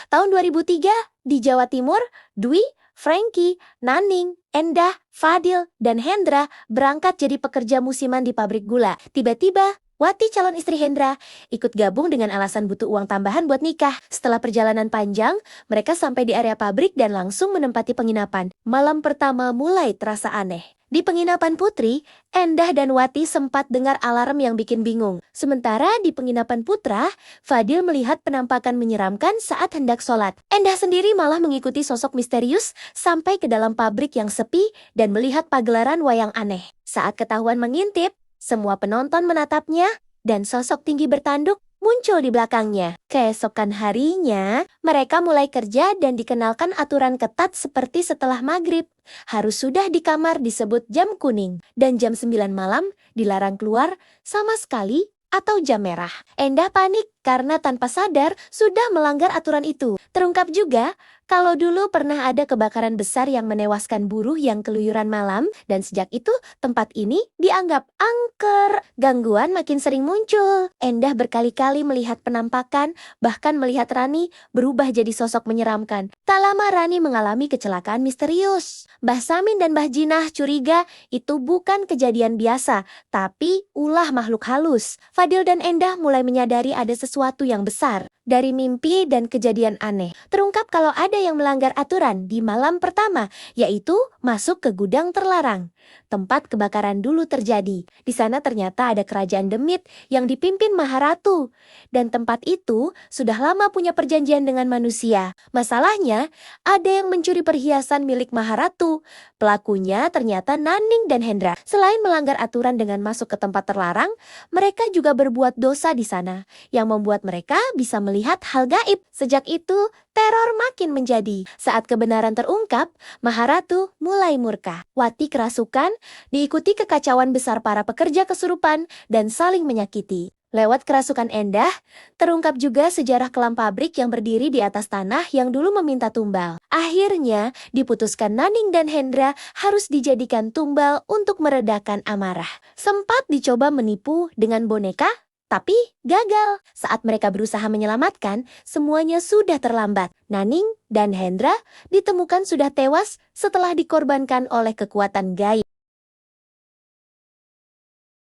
Tahun 2003, di Jawa Timur, Dwi, Frankie, Naning, Endah, Fadil, dan Hendra berangkat jadi pekerja musiman di pabrik gula. Tiba-tiba, Wati calon istri Hendra ikut gabung dengan alasan butuh uang tambahan buat nikah. Setelah perjalanan panjang, mereka sampai di area pabrik dan langsung menempati penginapan. Malam pertama mulai terasa aneh. Di penginapan Putri, Endah dan Wati sempat dengar alarm yang bikin bingung. Sementara di penginapan Putra, Fadil melihat penampakan menyeramkan saat hendak sholat. Endah sendiri malah mengikuti sosok misterius sampai ke dalam pabrik yang sepi dan melihat pagelaran wayang aneh. Saat ketahuan mengintip, semua penonton menatapnya dan sosok tinggi bertanduk muncul di belakangnya. Keesokan harinya, mereka mulai kerja dan dikenalkan aturan ketat seperti setelah maghrib. Harus sudah di kamar disebut jam kuning, dan jam 9 malam dilarang keluar sama sekali atau jam merah. Endah panik karena tanpa sadar sudah melanggar aturan itu. Terungkap juga kalau dulu pernah ada kebakaran besar yang menewaskan buruh yang keluyuran malam, dan sejak itu tempat ini dianggap angker. Gangguan makin sering muncul. Endah berkali-kali melihat penampakan, bahkan melihat Rani berubah jadi sosok menyeramkan. Tak lama Rani mengalami kecelakaan misterius. Mbah Samin dan Mbah Jinah curiga itu bukan kejadian biasa, tapi ulah makhluk halus. Fadil dan Endah mulai menyadari ada sesuatu yang besar. Dari mimpi dan kejadian aneh, terungkap kalau ada yang melanggar aturan di malam pertama, yaitu masuk ke gudang terlarang. Tempat kebakaran dulu terjadi. Di sana ternyata ada kerajaan demit yang dipimpin Maharatu. Dan tempat itu sudah lama punya perjanjian dengan manusia. Masalahnya, ada yang mencuri perhiasan milik Maharatu. Pelakunya ternyata Naning dan Hendra. Selain melanggar aturan dengan masuk ke tempat terlarang, mereka juga berbuat dosa di sana, yang membuat mereka bisa melihat hal gaib. Sejak itu, teror makin menjadi. Saat kebenaran terungkap, Maharatu mulai murka. Wati kerasukan, diikuti kekacauan besar para pekerja kesurupan dan saling menyakiti. Lewat kerasukan Endah, terungkap juga sejarah kelam pabrik yang berdiri di atas tanah yang dulu meminta tumbal. Akhirnya, diputuskan Naning dan Hendra harus dijadikan tumbal untuk meredakan amarah. Sempat dicoba menipu dengan boneka, tapi gagal. Saat mereka berusaha menyelamatkan, semuanya sudah terlambat. Naning dan Hendra ditemukan sudah tewas setelah dikorbankan oleh kekuatan gaib.